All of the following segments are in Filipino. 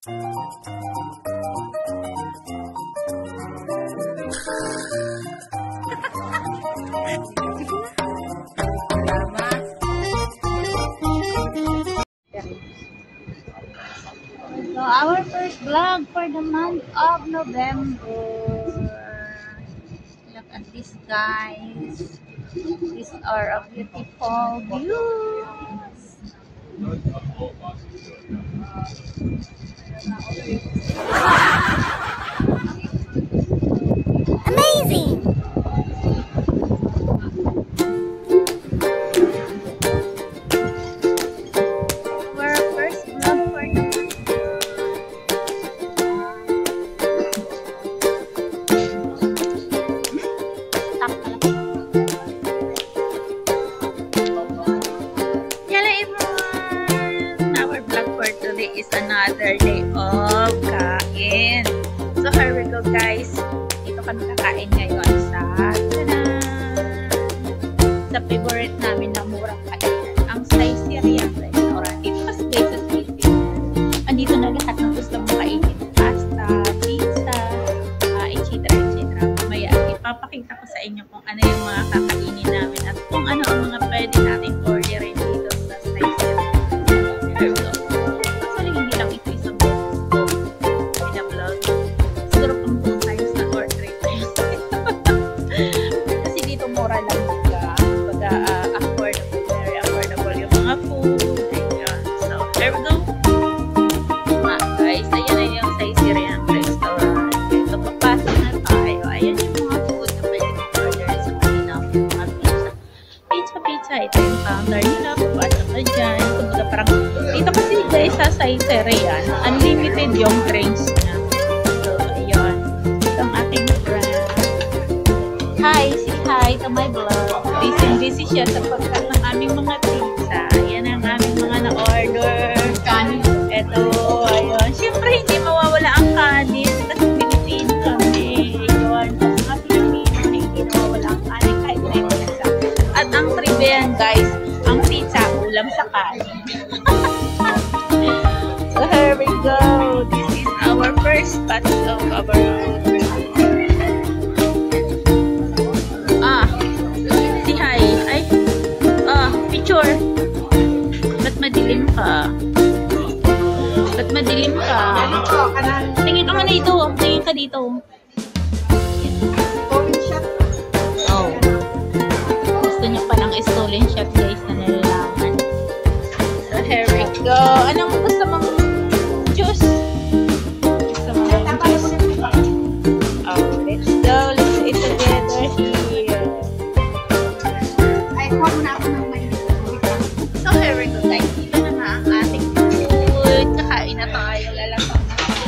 So, our first vlog for the month of November. Look at this, guys. These are a beautiful views. Amazing! Is another day of kain. So here we go, guys. Dito kami kakain ngayon sa favorite namin na murang kainan, ang Sayserian restaurant. Dito kasi guys sa city. Andito na lahat ng gusto mong kainin. Pasta, pizza, etc. Mamaya ipapakita ko sa inyo kung ano yung mga kakainin namin at kung ano ang mga pwede nating orderin dito sa Sayserian. Here we go. Ito yung counter nila, papasok na dyan. Parang, dito kasi guys sa Sayserian, unlimited yung drinks niya. So, ayun. Ito ang ating friend. Hi! Say hi to my vlog. Busy siya sa pagkat ng aming mga pizza. Ayan ang aming mga na-order. Kanin. Ito, ayun. Siyempre, hindi mawawala ang kanin. Kasi Pilipino kami. Ayun. Sa mga Pilipino, hindi mawawala ang kanin kahit may pizza. At ang trivia, guys, ang pizza, ulam sa kanin. So here we go. This is our first batch of our food. Si hi. Ay, picture. Ba't madilim ka? Ba't madilim ka? Tingin ka nga dito. Tingin ka dito. Oh. Gusto niyo pa ng stolen shot, guys, na nalalaman. So, here we go. Anong gusto mong juice? Gusto mong juice? Oh, let's go. Let's eat together here. Ay, kuha mo na ako ng may. So, here we go, guys. Dito na nga ang ating food. Kakain na tayo. Lalapang na tayo.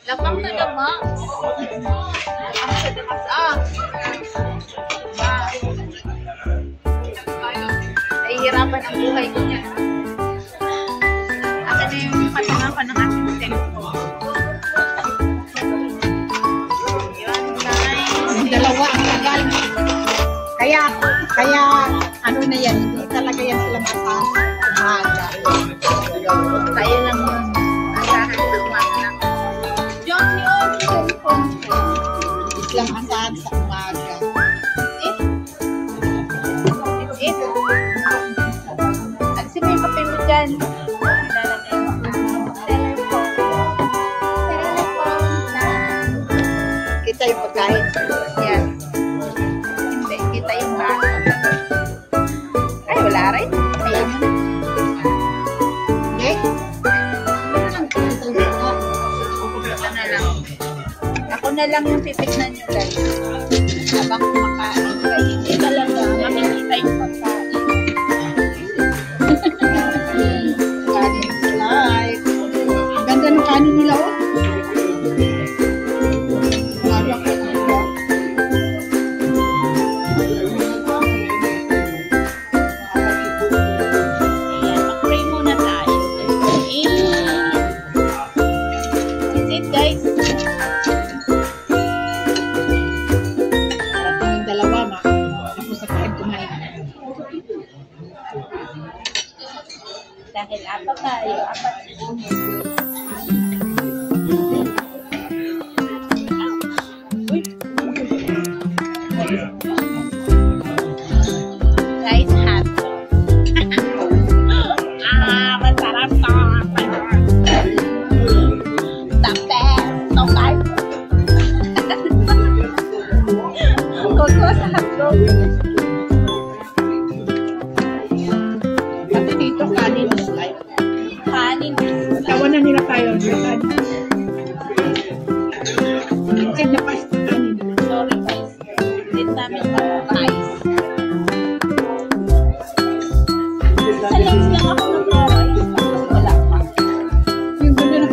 Lapang na naman. Lapang sa damas. Nahihirapan ang buhay ko niya. Akin na yung patungan ko ng ating tempo. Yun, guys. Yung dalawa ang tagal. Kaya, ano na yan, hindi talaga yan sila umaga. Tayo lang yun. Asahan sa umaga lang. Islang asahan sa umaga. It's it. Alisin mo yung kape mo dyan. Ilalagay mo. Kita yung pagkain. Yan. Hindi, kita yung baso. Ay, wala rin. Ayan mo na. Okay? Ako na lang yung titignan nyo, guys. Habang kumakain. Kaya hindi talaga makikita yung pagkain. Kanin is life. Ang ganda ng kanin nila, oh. Guys, sa hotdog. Kasi dito, kanin is life. Kanin. Tawanan nila tayo. Instead na pasta kanin. Sorry guys. Din namin rice. Sa legs lang ako ng rice. Wala pa. Yung ganda na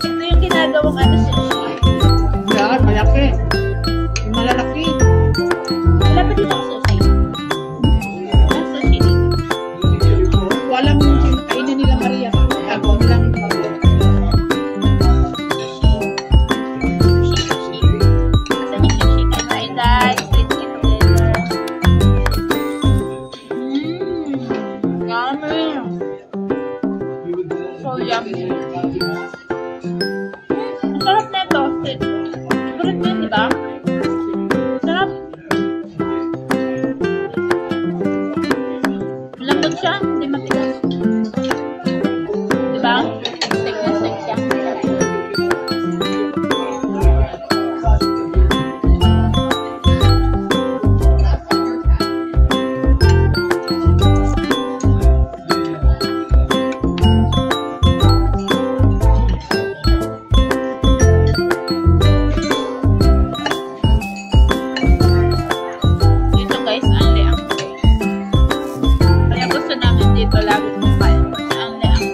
Ito yung ginagawang ano sa yan, malaki. Yung malalaki. wala pa dito ang sushi. Ang sushi dito. Walang kainan nila Maria. Gagawin lang. Sushi. Asan yung sushi? Kain guys. Let's eat together. Yummy. So yummy. Ang sarap na ito. Favorite mo yun, di ba? Sarap. Malambot siya. Hindi matigas. Di ba? Steak na steak siya. Dito guys, only ang kaya gusto namin dito lagi kumain kasi only ang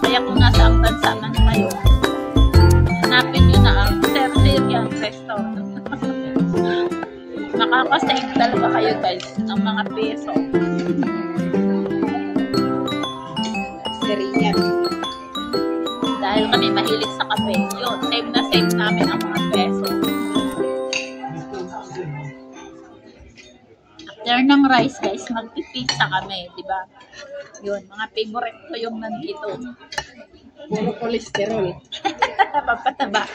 kaya kung nasa ang bansa man kayo, hanapin nyo na ang Sir-Syrian restaurant. Makakasave talaga kayo guys ng mga peso. Syrian. Dahil kami mahilig sa kape. Yun, save namin ang mga peso. After ng rice guys, magpipizza kami, di ba? Yun, mga favorite ko yung nandito. Puro kolesterol. Papataba.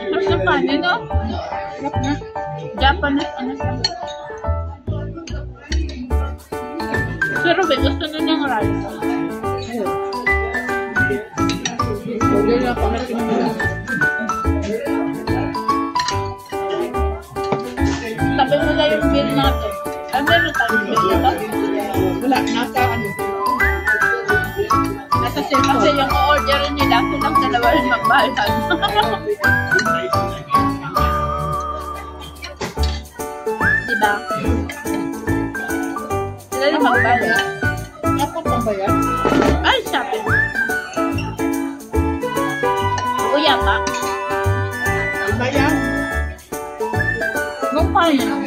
Mas na kanin, no? Sarap na. Japanese, ano siya? Pero gusto na niyang rice. Ayun. Order na pakating nila. Sabi nila yung bill natin. Ano meron tayong bill na ba? Wala, nasa ano. Nasa cellphone. Kasi yung orderin nila, silang dalawa rin magbahalan. Diba? Sila rin magbahalan. Dapat pa ba yan? Ay, shopping. Uya pa. Iba yan? Nung pa yun.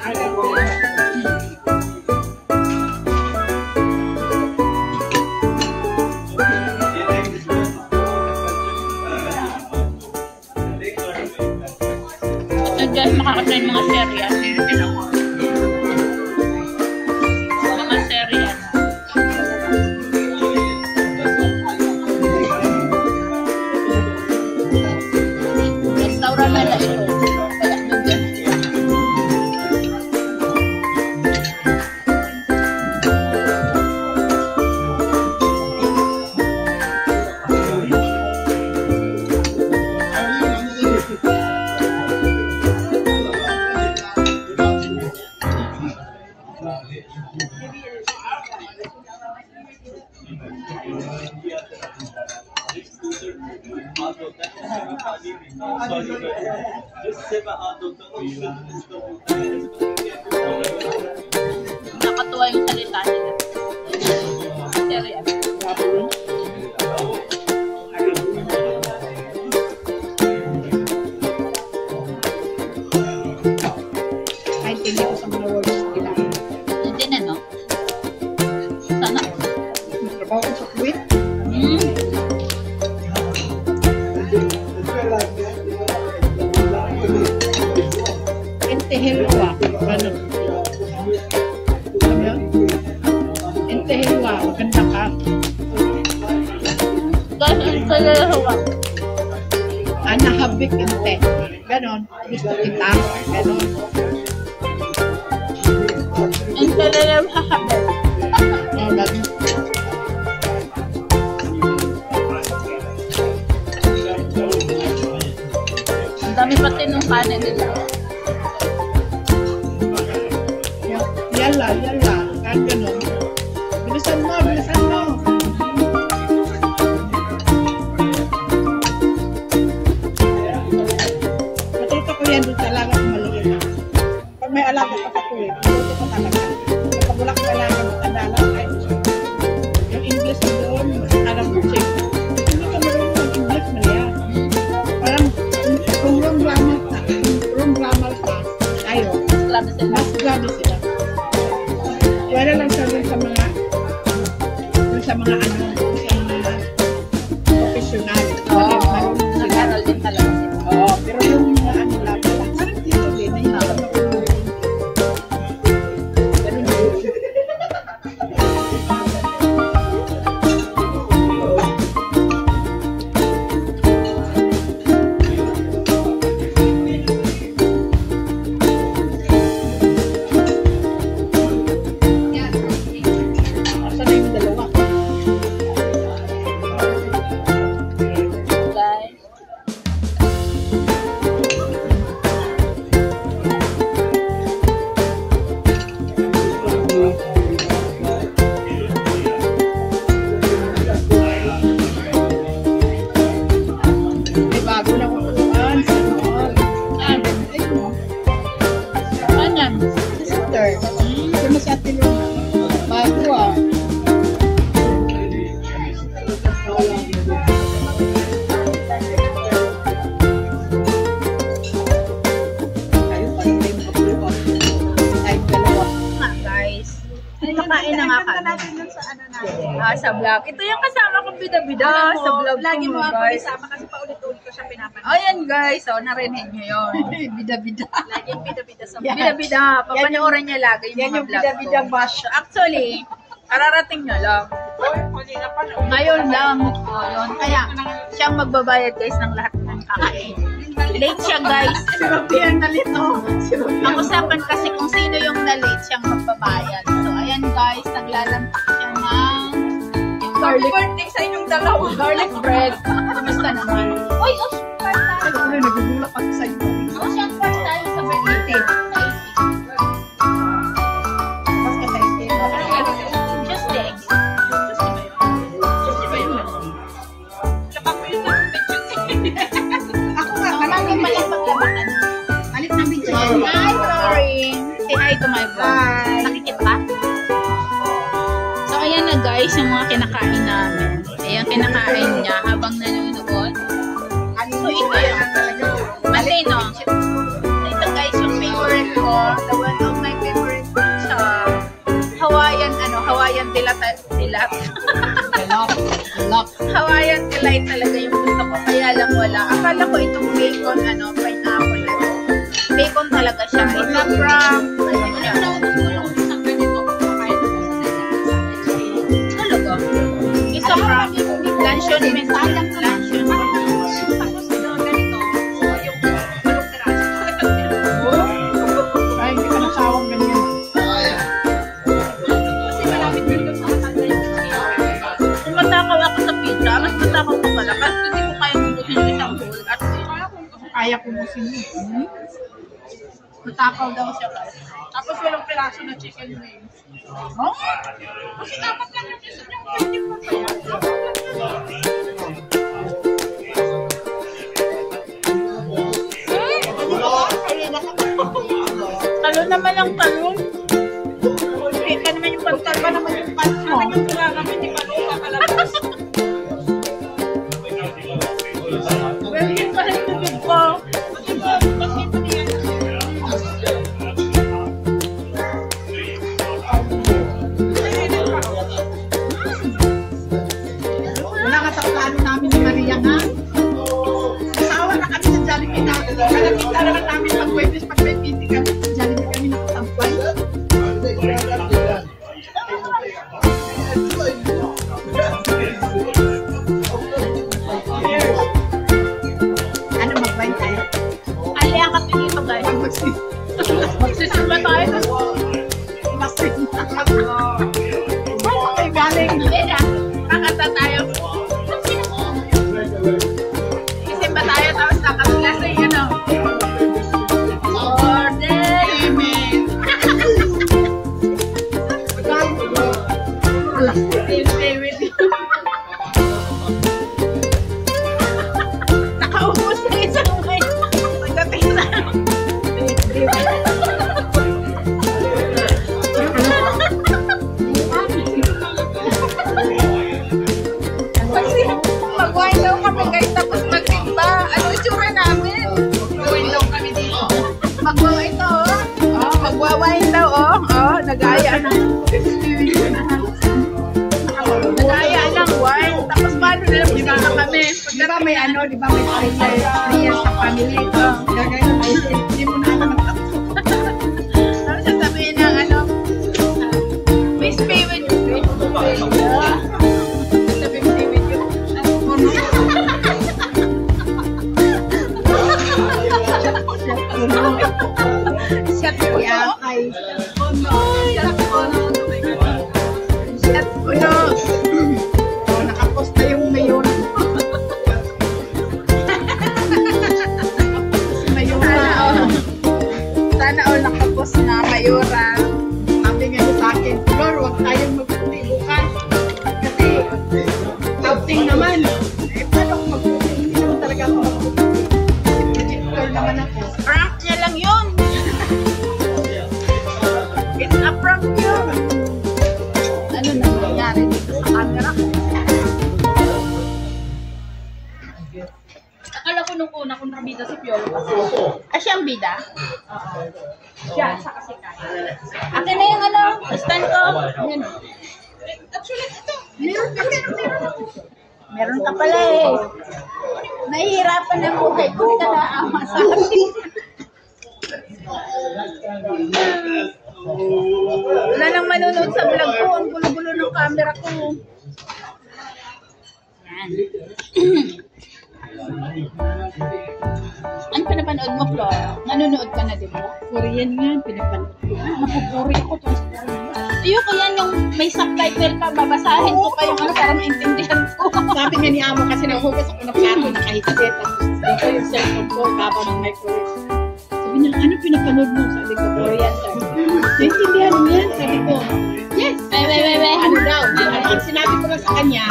Ay, ako. So guys, makakatry mga serya. Mga serya. Restaurant nila ito. Kaya nandyan. Nakatuwa yung salita nila. Serya. Kahit hindi ko sa mga words nila. Hindi na, no? Sana. Trabaho ko sa Kuwait. Entehilwa. Ano? Alam yun? Entehilwa. Maganda ka. Guys, ang kalalawa. Anahabik ente. Ganon. Gusto kita. Ganon. Ang kalalawa hahabel. Ganon. pati nung kanin nila. Yala. Kahit ganun. Bilisan mo. Matuto ko yan doon sa alaga kong maliit. Pag may alaga pa ako eh, matuto ko talaga. Pag wala kong alaga, matandala, kahit yung English ko doon, alam ko check. Hindi ka marunong mag-English na yan. Parang, kung wrong grammar ka, tayo. Mas grabe sila. Wala lang sa mga ano, sa mga professional. Nag-aral din talaga sila. Oo, pero yung mga ano lang, parang dito din, nahihirap ako. Ganun din. Saan na yung dalawa? Guys. May bago na kukuhaan sa mall. Anyan? Si sister. Sino si Ate Luna? Bago ah. Tayo pa rin yung pagluwa. Tayo dalawa. Nga guys. Nakain na nga kami. Sa vlog. Ito yung kasama kong bida-bida sa vlog ko Lagi mo ako guys. isama kasi paulit-ulit ko siya pinapanood. Ayan guys, narinig nyo yun. Bida-bida. Laging bida-bida sa Yan. Bida-bida, papanoorin niya lagi yung Yan mga yung vlog bida-bida ko. bash. Actually, kararating niya lang. Ngayon lang. Oh, yun. Kaya, siyang magbabayad guys ng lahat ng kakain. Late siya guys. Si Robian nalito. Si Ang Robian. usapan kasi kung sino yung na-late siyang magbabayad. So, ayan guys, naglalantak siya ng garlic, birthday sa inyong dalawa. garlic bread. Kumusta naman? Uy, short tayo. Ako rin nagugulak ako sa iyo. Short tayo sa birthday. Sa 80. Mas ka sa iyo. Just the eggs. Ako nga, Marami marami pala paglabakan. Alit ng video. Hi, Lauren! Say hi to my vlog. Hi. Nakikita ka? So, ayan na guys, yung mga kinakain namin. Ayan, kinakain niya habang nanonood. So, ito yun. Matino. Ito guys, yung favorite ko. The one of my favorite sa Hawaiian delight. Hawaiian delight talaga yung gusto ko. Kaya lang wala. Akala ko itong bacon, pineapple. Bacon talaga siya. Isa from, siya. Talaga. Isa from, luncheon meat. Luncheon. Ay, hindi ka nasawang ganyan. Kung matakaw ako sa pizza, mas matakaw ko pala. Kasi hindi ko kaya kukusin yung isang bowl. At Kaya ko mo sino. matakaw daw siya guys. Tapos walang piraso na chicken wings. Oh? Kasi dapat lang yung pwede pa kaya. Talon naman ang talon. Hindi pa naman yung pagtal pa naman yung pants mo. Yung wala namin di panuka kalabas. Well, yun pala yung tubig ko. Wala ka sa plano namin ni Maria nga. Asawa na kami sa Jollibee na. Kalapit na naman namin pag Webes, pag may piti kami sa Jollibee kami nakasampay. nagaya ng wine. Tapos paano nila bigyan na kami? Di ba may ano, di ba may prayer sa family? Gagawin mo, hindi mo na naman tapos. Ano sasabihin ng ano? Please pay with you. Sabi mo pay with you. Shut ko yan. Ay, At uno. nakapost na yung mayor. Sana all nakapos na mayura. Sabi nga sa akin, Lord, huwag tayong magputi bukas. Kasi, outing naman. Eh, paano kung magputi? Hindi naman talaga ako magputi. Projector naman ako. Prank niya lang yun. It's a prank yun. Ano na nangyari dito sa camera ko? Akala ko nung una kung nakabida si Piolo kasi. Ah, siya ang bida? Siya, sa kasi kaya. Akin na yung ano, stand ko. Yan. Actually, ito. Meron ka. Meron ka pala eh. Nahihirapan ang buhay ko. Hindi ka naaama sa akin. Wala nang manonood sa vlog ko. Ang gulo-gulo ng camera ko. Yan. Ano pinapanood mo, Flor? Nanonood ka na, di ba? Korean nga, pinapanood ko. Napupuri ako. Ayoko yan yung may subtitle ka, babasahin ko pa yung ano para maintindihan ko. Sabi nga ni Amo kasi nahugas ako ng plato na kahit kasi dito yung cellphone ko, habang ng microwave. Sabi niya, ano pinapanood mo? Sabi ko, Korean. Naintindihan mo yan? Sabi ko, yes. Wait. Ano daw? Ang sinabi ko lang sa kanya,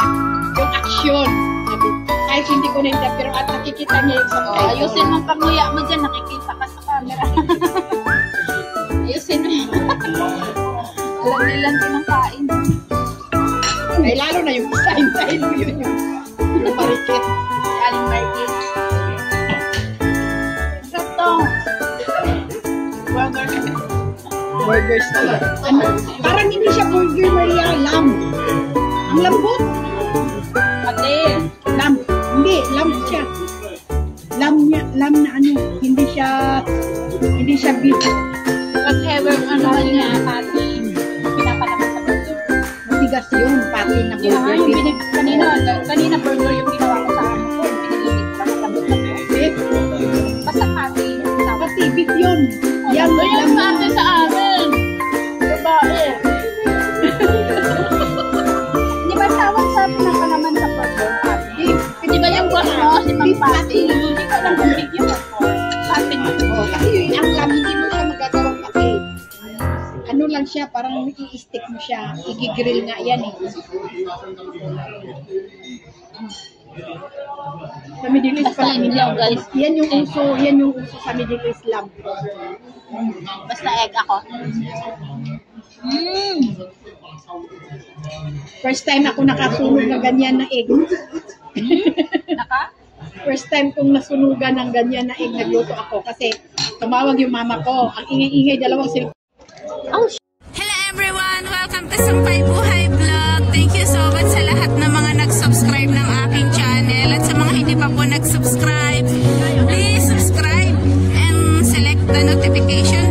yung action. Sabi, kahit hindi ko na-interpret, pero at nakikita niya yung subtitle. Ayusin mong panguya mo dyan, nakikita ka sa camera. Ayusin mo. Alam nilang kinakain. Ay, lalo na yung design mo yun, yung marikit. Aling market. Ito. Burgers naman. Ano? Parang hindi siya burger, Maria. Lamb. Ang lambot. Pati. Lamb. Hindi, lamb siya. Lamb na ano. Hindi siya beef. Whatever ano niya, pati. Pinapalaman sa burger. Matigas yun, pati na Yeah, burger. yung kanina burger yung ginawa ko sa ano ko. Pinililit ko sa labot na ko. Beef. Basta pati. Pati beef yun. Yan, Ito yung lamb. pati sa amin. Babae. Di ba tawag sa pinapalaman sa burger? Beef. Di ba yung boss mo, si Mang Pati? Hindi ko lang kung beef yung pati mo. Oh, kasi yun, ang lamb, hindi mo siya magagawang pati. Ano lang siya, parang i-stick mo siya. I-grill nga yan eh. Sa Middle East Basta yun lang, guys. Yan yung uso sa Middle East lamb. Basta egg ako. First time ako nakasunog na ganyan na egg. Naka? First time kong nasunugan ng ganyan na egg, nagluto ako kasi tumawag yung mama ko. Ang ingay-ingay, dalawang cellphone. Hello everyone! Welcome to Sampay Buhay Vlog. Thank you so much sa lahat ng mga nag-subscribe ng aking channel at sa mga hindi pa po nag-subscribe. Please subscribe and select the notification